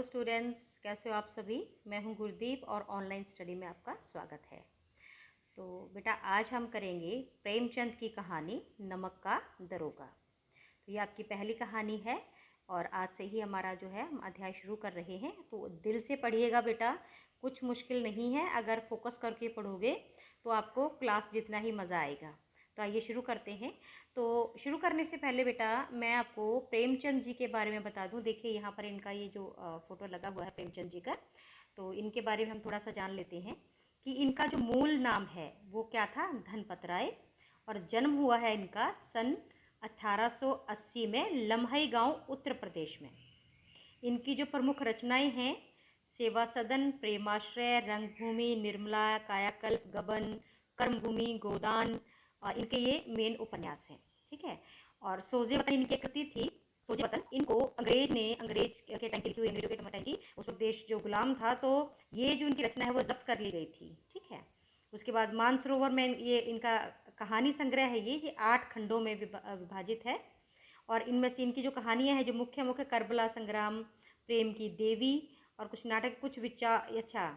Students, कैसे हो आप सभी। मैं हूं गुरदीप और ऑनलाइन स्टडी में आपका स्वागत है। तो बेटा आज हम करेंगे प्रेमचंद की कहानी नमक का दरोगा। तो ये आपकी पहली कहानी है और आज से ही हमारा जो है हम अध्याय शुरू कर रहे हैं। तो दिल से पढ़िएगा बेटा, कुछ मुश्किल नहीं है। अगर फोकस करके पढ़ोगे तो आपको क्लास जितना ही मज़ा आएगा। तो आइए शुरू करते हैं। तो शुरू करने से पहले बेटा मैं आपको प्रेमचंद जी के बारे में बता दूं। देखिए यहाँ पर इनका ये जो फोटो लगा हुआ है प्रेमचंद जी का, तो इनके बारे में हम थोड़ा सा जान लेते हैं कि इनका जो मूल नाम है वो क्या था, धनपत राय। और जन्म हुआ है इनका सन 1880 में लम्हई गांव उत्तर प्रदेश में। इनकी जो प्रमुख रचनाएं हैं सेवा सदन, प्रेमाश्रय, रंगभूमि, निर्मला, कायाकल्प, गबन, कर्मभूमि, गोदान, इनके ये मेन उपन्यास हैं। ठीक है। और सोजे वतन इनकी कृति थी। सोजे वतन इनको अंग्रेज के टाइम की लिखी हुई, अंग्रेजों के टाइम की, उस वक्त देश जो गुलाम था, तो ये जो इनकी रचना है वो जब्त कर ली गई थी। ठीक है। उसके बाद मानसरोवर में ये इनका कहानी संग्रह है, ये 8 खंडों में विभाजित है। और इनमें से इनकी जो कहानियां हैं जो मुख्य करबला संग्राम, प्रेम की देवी, और कुछ नाटक, कुछ विचार। अच्छा,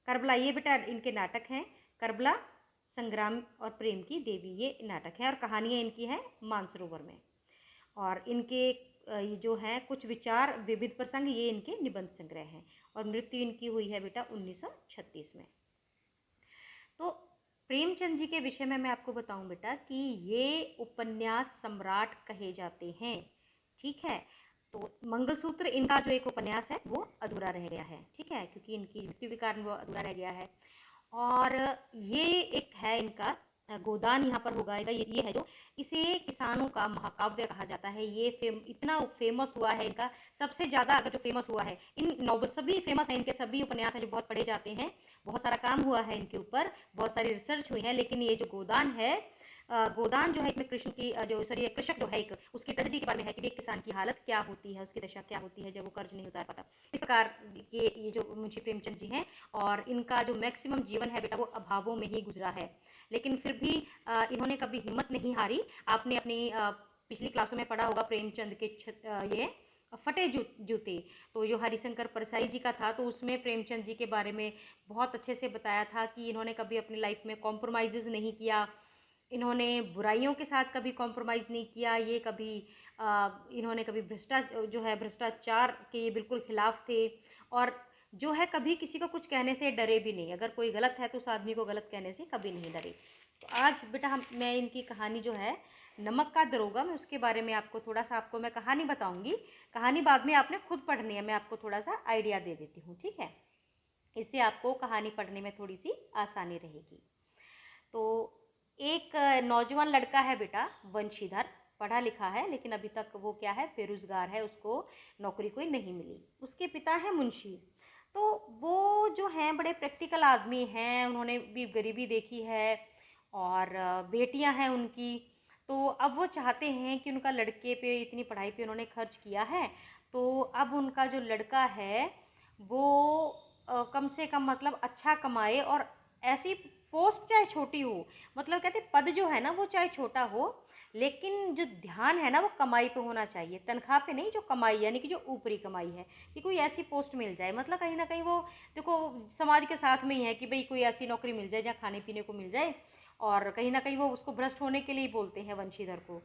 करबला ये बेटा इनके नाटक हैं, करबला, संग्राम और प्रेम की देवी ये नाटक है। और कहानियाँ इनकी हैं मानसरोवर में। और इनके जो हैं कुछ विचार, विविध प्रसंग, ये इनके निबंध संग्रह हैं। और मृत्यु इनकी हुई है बेटा 1936 में। तो प्रेमचंद जी के विषय में मैं आपको बताऊं बेटा कि ये उपन्यास सम्राट कहे जाते हैं। ठीक है। तो मंगलसूत्र इनका जो एक उपन्यास है वो अधूरा रह गया है। ठीक है, क्योंकि इनकी मृत्यु के कारण वो अधूरा रह गया है। और ये एक है इनका गोदान, यहाँ पर होगा ये है जो, इसे किसानों का महाकाव्य कहा जाता है। ये इतना फेमस हुआ है इनका, सबसे ज़्यादा अगर जो फेमस हुआ है, इन नॉवल सभी फेमस हैं, इनके सभी उपन्यास हैं जो बहुत पढ़े जाते हैं। बहुत सारा काम हुआ है इनके ऊपर, बहुत सारी रिसर्च हुई है। लेकिन ये जो गोदान है, गोदान जो है इसमें कृष्ण की जो सॉरी कृषक जो है एक, उसकी ट्रेजेडी के बारे में है कि एक किसान की हालत क्या होती है, उसकी दशा क्या होती है जब वो कर्ज नहीं उतार पाता। इस प्रकार ये जो मुंशी प्रेमचंद जी हैं, और इनका जो मैक्सिमम जीवन है बेटा वो अभावों में ही गुजरा है। लेकिन फिर भी इन्होंने कभी हिम्मत नहीं हारी। आपने अपनी पिछली क्लासों में पढ़ा होगा प्रेमचंद के ये फटे जूते, तो जो हरिशंकर परसाई जी का था, तो उसमें प्रेमचंद जी के बारे में बहुत अच्छे से बताया था कि इन्होंने कभी अपनी लाइफ में कॉम्प्रोमाइज़ नहीं किया, इन्होंने बुराइयों के साथ कभी कॉम्प्रोमाइज़ नहीं किया, ये कभी इन्होंने कभी भ्रष्टाचार के ये बिल्कुल खिलाफ थे। और जो है कभी किसी को कुछ कहने से डरे भी नहीं, अगर कोई गलत है तो उस आदमी को गलत कहने से कभी नहीं डरे। तो आज बेटा मैं इनकी कहानी जो है नमक का दरोगा, मैं उसके बारे में आपको थोड़ा सा मैं कहानी बताऊंगी। कहानी बाद में आपने खुद पढ़नी है, मैं आपको थोड़ा सा आइडिया दे देती हूँ। ठीक है, इससे आपको कहानी पढ़ने में थोड़ी सी आसानी रहेगी। तो एक नौजवान लड़का है बेटा वंशीधर, पढ़ा लिखा है, लेकिन अभी तक वो क्या है, बेरोजगार है, उसको नौकरी कोई नहीं मिली। उसके पिता है मुंशी। तो वो जो हैं बड़े प्रैक्टिकल आदमी हैं, उन्होंने भी गरीबी देखी है, और बेटियां हैं उनकी। तो अब वो चाहते हैं कि उनका लड़के पे इतनी पढ़ाई पे उन्होंने खर्च किया है, तो अब उनका जो लड़का है वो कम से कम मतलब अच्छा कमाए, और ऐसी पोस्ट चाहे छोटी हो, मतलब कहते पद जो है ना वो चाहे छोटा हो, लेकिन जो ध्यान है ना वो कमाई पे होना चाहिए, तनख्वाह पे नहीं, जो कमाई यानी कि जो ऊपरी कमाई है, कि कोई ऐसी पोस्ट मिल जाए, मतलब कहीं ना कहीं वो देखो समाज के साथ में ही है कि भाई कोई ऐसी नौकरी मिल जाए जहाँ खाने पीने को मिल जाए। और कहीं ना कहीं वो उसको भ्रष्ट होने के लिए बोलते हैं वंशीधर को।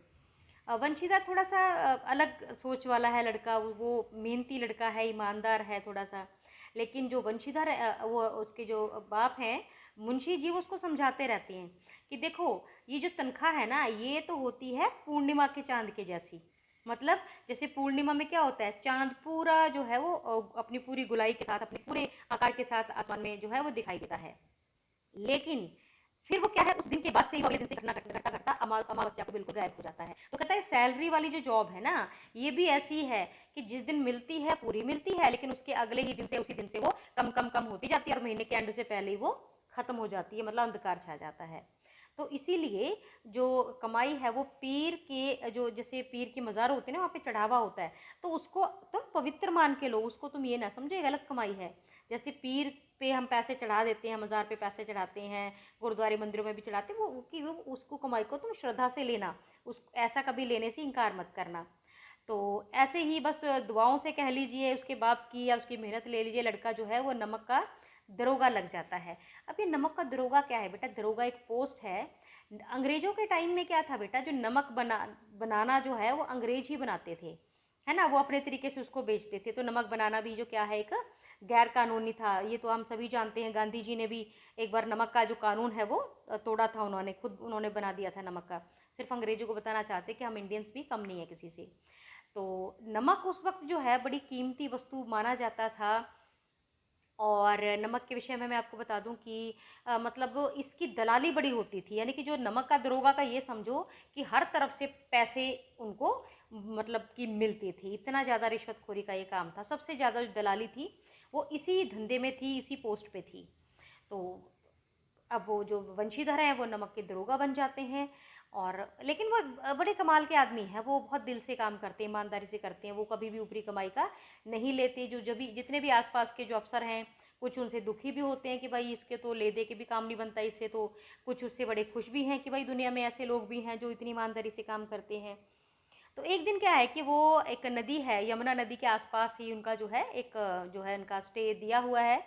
वंशीधर थोड़ा सा अलग सोच वाला है लड़का, वो मेहनती लड़का है, ईमानदार है थोड़ा सा। लेकिन जो वंशीधर वो उसके जो बाप हैं मुंशी जी, वो उसको समझाते रहते हैं कि देखो ये जो तनख्वाह है ना ये तो होती है पूर्णिमा के चांद के जैसी। मतलब जैसे पूर्णिमा में क्या होता है, चांद पूरा जो है वो अपनी पूरी गुलाई के साथ, अपने पूरे आकार के साथ आसमान में जो है वो दिखाई देता है। लेकिन फिर वो क्या है, उस दिन के बाद से ही अगले दिन से घटना घटता घटता अमावस्या को बिल्कुल गायब हो जाता है। तो कहता है सैलरी वाली जो जॉब है ना ये भी ऐसी है कि जिस दिन मिलती है पूरी मिलती है, लेकिन उसके अगले ही दिन से, उसी दिन से वो कम कम कम होती जाती है, और महीने के एंड से पहले ही वो खत्म हो जाती है, मतलब अंधकार छा जाता है। तो इसीलिए जो कमाई है वो पीर के, जो जैसे पीर की मज़ार होते हैं ना वहाँ पे चढ़ावा होता है, तो उसको तुम पवित्र मान के लो, उसको तुम ये ना समझो गलत कमाई है। जैसे पीर पे हम पैसे चढ़ा देते हैं, मज़ार पे पैसे चढ़ाते हैं, गुरुद्वारे मंदिरों में भी चढ़ाते हैं, वो उसको कमाई को तुम श्रद्धा से लेना, उस ऐसा कभी लेने से इनकार मत करना। तो ऐसे ही बस दुआओं से कह लीजिए, उसके बाप की या उसकी मेहनत ले लीजिए, लड़का जो है वो नमक का दरोगा लग जाता है। अब ये नमक का दरोगा क्या है बेटा? दरोगा एक पोस्ट है। अंग्रेजों के टाइम में क्या था बेटा, जो नमक बनाना जो है वो अंग्रेज ही बनाते थे, है ना, वो अपने तरीके से उसको बेचते थे। तो नमक बनाना भी जो क्या है, एक गैर कानूनी था, ये तो हम सभी जानते हैं। गांधी जी ने भी एक बार नमक का जो कानून है वो तोड़ा था, उन्होंने खुद उन्होंने बना दिया था नमक का। सिर्फ अंग्रेजों को बताना चाहते कि हम इंडियंस भी कम नहीं है किसी से। तो नमक उस वक्त जो है बड़ी कीमती वस्तु माना जाता था। और नमक के विषय में मैं आपको बता दूं कि मतलब इसकी दलाली बड़ी होती थी, यानी कि जो नमक का दरोगा का, ये समझो कि हर तरफ से पैसे उनको मतलब कि मिलती थी। इतना ज़्यादा रिश्वतखोरी का ये काम था। सबसे ज़्यादा जो दलाली थी वो इसी धंधे में थी, इसी पोस्ट पे थी। तो अब वो जो वंशीधर हैं वो नमक के दरोगा बन जाते हैं। और लेकिन वो बड़े कमाल के आदमी हैं, वो बहुत दिल से काम करते हैं, ईमानदारी से करते हैं, वो कभी भी ऊपरी कमाई का नहीं लेते। जो जब भी जितने भी आसपास के जो अफसर हैं, कुछ उनसे दुखी भी होते हैं कि भाई इसके तो ले दे के भी काम नहीं बनता इससे, तो कुछ उससे बड़े खुश भी हैं कि भाई दुनिया में ऐसे लोग भी हैं जो इतनी ईमानदारी से काम करते हैं। तो एक दिन क्या है कि वो एक नदी है, यमुना नदी के आसपास ही उनका जो है एक जो है उनका स्टे दिया हुआ है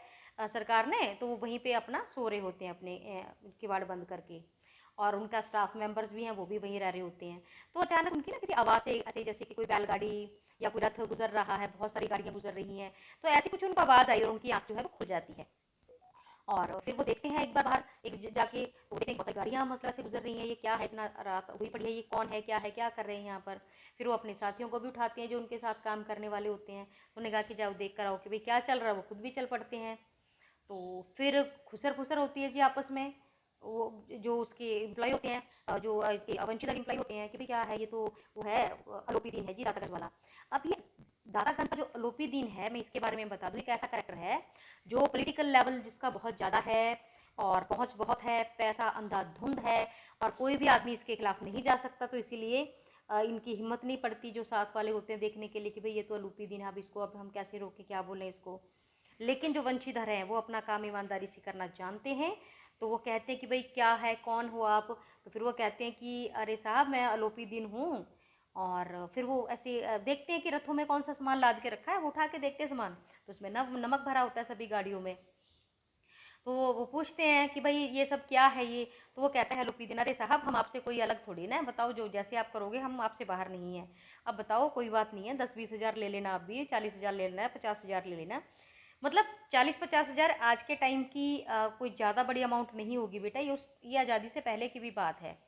सरकार ने। तो वो वहीं पे अपना सो रहे होते हैं अपने किवाड़ बंद करके, और उनका स्टाफ मेंबर्स भी हैं, वो भी वहीं रह रहे होते हैं। तो अचानक उनकी ना किसी आवाज़ से, ऐसे जैसे कि कोई बैलगाड़ी या कोई रथ गुजर रहा है, बहुत सारी गाड़ियाँ गुजर रही हैं, तो ऐसी कुछ उनको आवाज़ आई और उनकी आँख जो है वो खुल जाती है। और फिर वो देखते हैं एक बार बाहर, जाके वो देखते हैं बहुत सारी गाड़ियाँ मतलब ऐसे गुजर रही हैं, ये क्या है, इतना रात हुई पड़ी है, ये कौन है, क्या है, क्या कर रहे हैं यहाँ पर। फिर वो अपने साथियों को भी उठाते हैं जो उनके साथ काम करने वाले होते हैं। उन्होंने कहा कि जाओ देख कर आओ कि भाई क्या चल रहा है। वो खुद भी चल पड़ते हैं। तो फिर खुसर फुसर होती है जी आपस में। वो जो उसके एम्प्लॉय होते हैं, जो इसके वंशीधर एम्प्लॉय होते हैं कि भाई क्या है, ये तो वो है आलोपी दीन है जी, दातागंज वाला। अब ये दातागंज का जो आलोपी दीन है, मैं इसके बारे में बता दूं, एक ऐसा कैरेक्टर है जो पॉलिटिकल लेवल जिसका बहुत ज़्यादा है और पहुंच बहुत है, पैसा अंधाधुंध है, और कोई भी आदमी इसके खिलाफ नहीं जा सकता। तो इसीलिए इनकी हिम्मत नहीं पड़ती जो साथ वाले होते हैं देखने के लिए कि भाई ये तो आलोपी दीन है, अब इसको अब हम कैसे रोकें, क्या बोलें इसको। लेकिन जो वंशीधर हैं वो अपना काम ईमानदारी से करना जानते हैं। तो वो कहते हैं कि भाई क्या है, कौन हो आप? तो फिर वो कहते हैं कि अरे साहब मैं आलोपी दीन हूँ। और फिर वो ऐसे देखते हैं कि रथों में कौन सा सामान लाद के रखा है, वो उठा के देखते हैं सामान, तो उसमें नमक भरा होता है सभी गाड़ियों में। तो वो पूछते हैं कि भाई ये सब क्या है ये? तो वो कहता है आलोपी दीन, अरे साहब हम आपसे कोई अलग थोड़ी ना है, बताओ जो जैसे आप करोगे हम आपसे बाहर नहीं है। अब बताओ, कोई बात नहीं है, 10-20 हज़ार ले लेना, आप भी 40 हज़ार ले लेना है, 50 हज़ार ले लेना। मतलब 40-50 हज़ार आज के टाइम की कोई ज़्यादा बड़ी अमाउंट नहीं होगी बेटा, ये आज़ादी से पहले की भी बात है।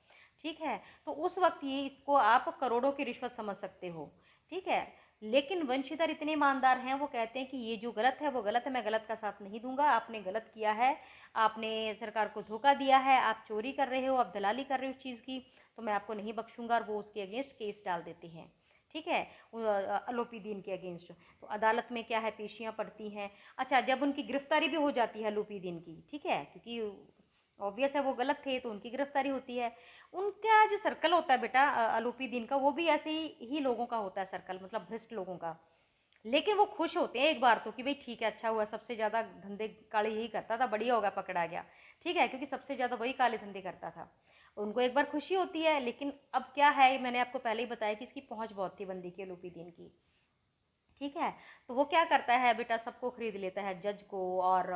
ठीक है, तो उस वक्त ये इसको आप करोड़ों की रिश्वत समझ सकते हो। ठीक है, लेकिन वंशीधर इतने ईमानदार हैं, वो कहते हैं कि ये जो गलत है वो गलत है, मैं गलत का साथ नहीं दूंगा, आपने गलत किया है, आपने सरकार को धोखा दिया है, आप चोरी कर रहे हो, आप दलाली कर रहे हो उस चीज़ की, तो मैं आपको नहीं बख्शूंगा। और वो उसके अगेंस्ट केस डाल देते हैं। ठीक है, आलोपी दीन के अगेंस्ट। तो अदालत में क्या है, पेशियां पड़ती हैं। अच्छा, जब उनकी गिरफ्तारी भी हो जाती है आलोपी दीन की, ठीक है, क्योंकि ऑब्वियस है वो गलत थे, तो उनकी गिरफ्तारी होती है। उनका जो सर्कल होता है बेटा आलोपी दीन का, वो भी ऐसे ही लोगों का होता है सर्कल, मतलब भ्रष्ट लोगों का। लेकिन वो खुश होते हैं एक बार तो कि भाई ठीक है, अच्छा हुआ, सबसे ज़्यादा धंधे काले यही करता था, बढ़िया होगा पकड़ा गया। ठीक है, क्योंकि सबसे ज़्यादा वही काले धंधे करता था। उनको एक बार खुशी होती है। लेकिन अब क्या है, मैंने आपको पहले ही बताया कि इसकी पहुंच बहुत थी बंदी की, आलोपी दीन की। ठीक है, तो वो क्या करता है बेटा, सबको खरीद लेता है, जज को और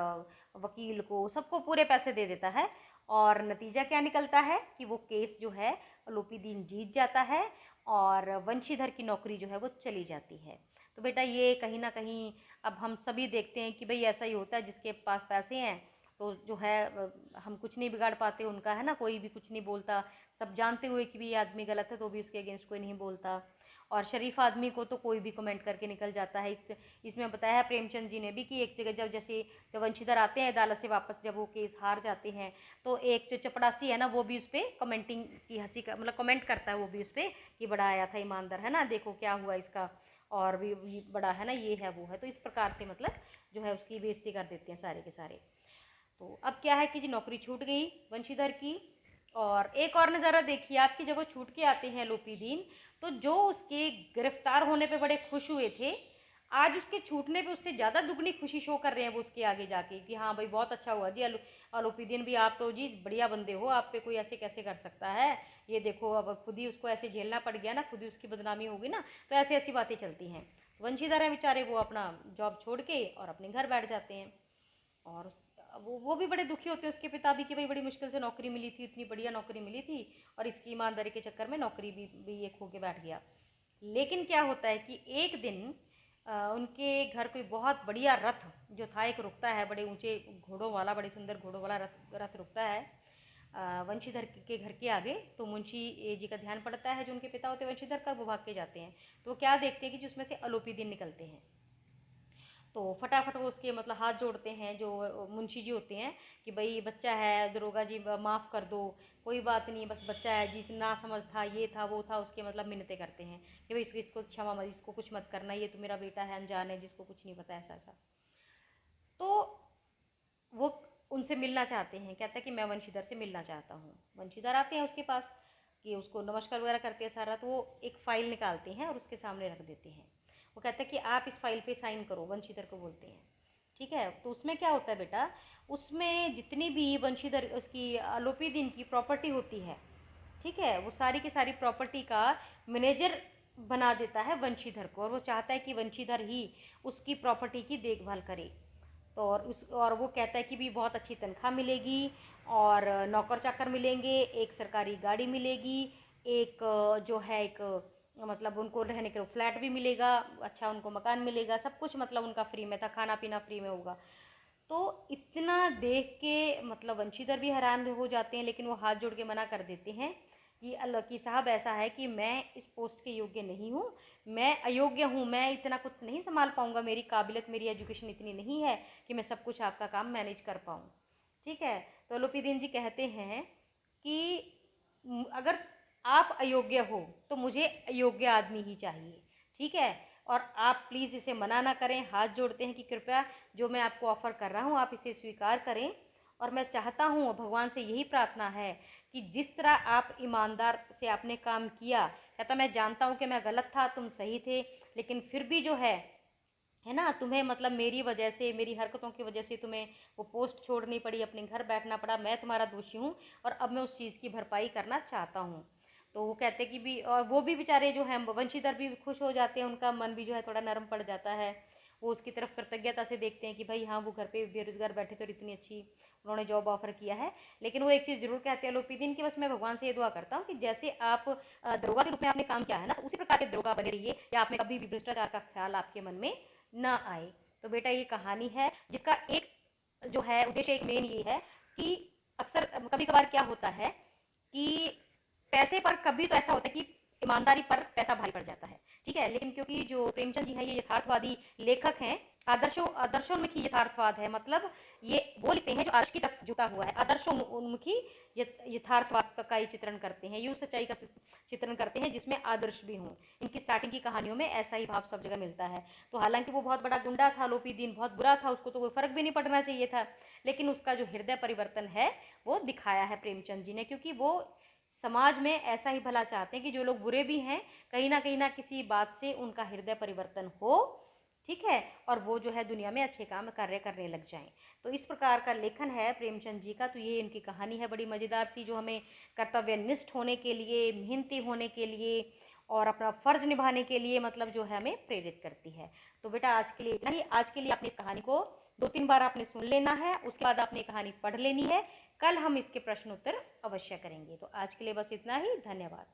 वकील को, सबको पूरे पैसे दे देता है। और नतीजा क्या निकलता है कि वो केस जो है आलोपी दीन जीत जाता है, और वंशीधर की नौकरी जो है वो चली जाती है। तो बेटा ये कहीं ना कहीं अब हम सभी देखते हैं कि भाई ऐसा ही होता है, जिसके पास पैसे हैं तो जो है हम कुछ नहीं बिगाड़ पाते उनका, है ना, कोई भी कुछ नहीं बोलता। सब जानते हुए कि भी ये आदमी गलत है तो भी उसके अगेंस्ट कोई नहीं बोलता। और शरीफ आदमी को तो कोई भी कमेंट करके निकल जाता है। इसमें बताया है प्रेमचंद जी ने भी कि एक जगह जब वंशीधर आते हैं अदालत से वापस, जब वो केस हार जाते हैं, तो एक जो चपड़ासी है ना, वो भी उस पर कमेंटिंग की हंसी का मतलब कमेंट करता है, वो भी उस पर कि बड़ा आया था ईमानदार, है ना, देखो क्या हुआ इसका, और भी बड़ा है ना, ये है वो है। तो इस प्रकार से मतलब जो है उसकी बेइज्जती कर देते हैं सारे के सारे। तो अब क्या है कि जी नौकरी छूट गई वंशीधर की। और एक और नज़ारा देखिए आपकी, जब वो छूट के आते हैं आलोपी दीन, तो जो उसके गिरफ्तार होने पे बड़े खुश हुए थे, आज उसके छूटने पे उससे ज़्यादा दुगनी खुशी शो कर रहे हैं वो उसके आगे जाके कि हाँ भाई बहुत अच्छा हुआ जी, अलोपीदियन भी आप तो जी बढ़िया बंदे हो, आप पे कोई ऐसे कैसे कर सकता है, ये देखो अब खुद ही उसको ऐसे झेलना पड़ गया ना, खुद ही उसकी बदनामी होगी ना। तो ऐसी ऐसी बातें चलती हैं। वंशीधर हैं बेचारे, वो अपना जॉब छोड़ के और अपने घर बैठ जाते हैं। और वो भी बड़े दुखी होते हैं, उसके पिता भी, कि भाई बड़ी मुश्किल से नौकरी मिली थी, इतनी बढ़िया नौकरी मिली थी और इसकी ईमानदारी के चक्कर में नौकरी भी ये खो के बैठ गया। लेकिन क्या होता है कि एक दिन उनके घर कोई बहुत बढ़िया रथ जो था एक रुकता है, बड़े ऊंचे घोड़ों वाला, बड़े सुंदर घोड़ों वाला रथ रुकता है वंशीधर के घर के आगे। तो मुंशी जी का ध्यान पड़ता है, जो उनके पिता होते हैं वंशीधर का, वो भाग के जाते हैं। तो वो क्या देखते हैं कि जिसमें से अलोपीदिन निकलते हैं। तो फटाफट वो उसके मतलब हाथ जोड़ते हैं जो मुंशी जी होते हैं कि भाई बच्चा है, दरोगा जी माफ़ कर दो, कोई बात नहीं, बस बच्चा है जी, ना समझ था, ये था वो था, उसके मतलब मिन्नतें करते हैं कि भाई इसको क्षमा मत, इसको कुछ मत करना, ये तो मेरा बेटा है, अनजान है, जिसको कुछ नहीं पता, ऐसा ऐसा। तो वो उनसे मिलना चाहते हैं, कहता है कि मैं वंशीधर से मिलना चाहता हूँ। वंशीधर आते हैं उसके पास कि उसको नमस्कार वगैरह करते हैं सारा। तो वो एक फ़ाइल निकालते हैं और उसके सामने रख देते हैं। वो कहता है कि आप इस फाइल पे साइन करो, वंशीधर को बोलते हैं। ठीक है, तो उसमें क्या होता है बेटा, उसमें जितनी भी वंशीधर उसकी अलोपीदिन की प्रॉपर्टी होती है, ठीक है, वो सारी की सारी प्रॉपर्टी का मैनेजर बना देता है वंशीधर को, और वो चाहता है कि वंशीधर ही उसकी प्रॉपर्टी की देखभाल करे। तो और वो कहता है कि भी बहुत अच्छी तनख्वाह मिलेगी और नौकर चाकर मिलेंगे, एक सरकारी गाड़ी मिलेगी, एक जो है एक मतलब उनको रहने के फ्लैट भी मिलेगा, अच्छा उनको मकान मिलेगा, सब कुछ मतलब उनका फ्री में था, खाना पीना फ्री में होगा। तो इतना देख के मतलब वंशीधर भी हैरान हो जाते हैं, लेकिन वो हाथ जोड़ के मना कर देते हैं कि अल्लाह की साहब ऐसा है कि मैं इस पोस्ट के योग्य नहीं हूँ, मैं अयोग्य हूँ, मैं इतना कुछ नहीं संभाल पाऊँगा, मेरी काबिलियत, मेरी एजुकेशन इतनी नहीं है कि मैं सब कुछ आपका काम मैनेज कर पाऊँ। ठीक है, तो अलोपीदीन जी कहते हैं कि अगर आप अयोग्य हो तो मुझे अयोग्य आदमी ही चाहिए। ठीक है, और आप प्लीज़ इसे मना ना करें, हाथ जोड़ते हैं कि कृपया जो मैं आपको ऑफ़र कर रहा हूँ आप इसे स्वीकार करें। और मैं चाहता हूँ, भगवान से यही प्रार्थना है कि जिस तरह आप ईमानदार से आपने काम किया, कहता मैं जानता हूँ कि मैं गलत था, तुम सही थे, लेकिन फिर भी जो है ना, तुम्हें मतलब मेरी वजह से, मेरी हरकतों की वजह से तुम्हें वो पोस्ट छोड़नी पड़ी, अपने घर बैठना पड़ा, मैं तुम्हारा दोषी हूँ और अब मैं उस चीज़ की भरपाई करना चाहता हूँ। तो वो कहते कि भी, और वो भी बेचारे जो हैं वंशीधर भी खुश हो जाते हैं, उनका मन भी जो है थोड़ा नरम पड़ जाता है। वो उसकी तरफ कृतज्ञता से देखते हैं कि भाई हाँ, वो घर पे बेरोजगार बैठे तो इतनी अच्छी उन्होंने जॉब ऑफर किया है। लेकिन वो एक चीज़ जरूर कहते हैं अलोपीदीन की, बस मैं भगवान से ये दुआ करता हूँ कि जैसे आप दरोगा के रूप में आपने काम किया है ना, तो उसी प्रकार के दरोगा बने रहिए, या आप में कभी भी भ्रष्टाचार का ख्याल आपके मन में ना आए। तो बेटा ये कहानी है जिसका एक जो है उद्देश्य, एक मेन ये है कि अक्सर कभी कभार क्या होता है कि पैसे पर कभी तो ऐसा होता है कि ईमानदारी पर पैसा भारी पड़ जाता है। ठीक है, लेकिन क्योंकि जो प्रेमचंद जी हैं ये यथार्थवादी लेखक हैं, आदर्शोन्मुखी यथार्थवाद है, मतलब ये वो लिखते हैं जो आदर्श की तरफ जुटा हुआ है, आदर्शोन्मुखी यथार्थवाद का ही चित्रण करते हैं, यूं सच्चाई का चित्रण करते हैं जिसमें आदर्श भी हों। इनकी स्टार्टिंग की कहानियों में ऐसा ही भाव सब जगह मिलता है। तो हालांकि वो बहुत बड़ा गुंडा था, अलोपीदीन बहुत बुरा था, उसको तो कोई फर्क भी नहीं पड़ना चाहिए था, लेकिन उसका जो हृदय परिवर्तन है वो दिखाया है प्रेमचंद जी ने, क्योंकि वो समाज में ऐसा ही भला चाहते हैं कि जो लोग बुरे भी हैं, कहीं ना किसी बात से उनका हृदय परिवर्तन हो। ठीक है, और वो जो है दुनिया में अच्छे काम कार्य करने लग जाएं। तो इस प्रकार का लेखन है प्रेमचंद जी का। तो ये इनकी कहानी है बड़ी मज़ेदार सी, जो हमें कर्तव्यनिष्ठ होने के लिए, मेहनती होने के लिए और अपना फ़र्ज निभाने के लिए मतलब जो है हमें प्रेरित करती है। तो बेटा आज के लिए इतना ही। आज के लिए आपने इस कहानी को 2-3 बार आपने सुन लेना है, उसके बाद आपने कहानी पढ़ लेनी है। कल हम इसके प्रश्न उत्तर अवश्य करेंगे। तो आज के लिए बस इतना ही। धन्यवाद।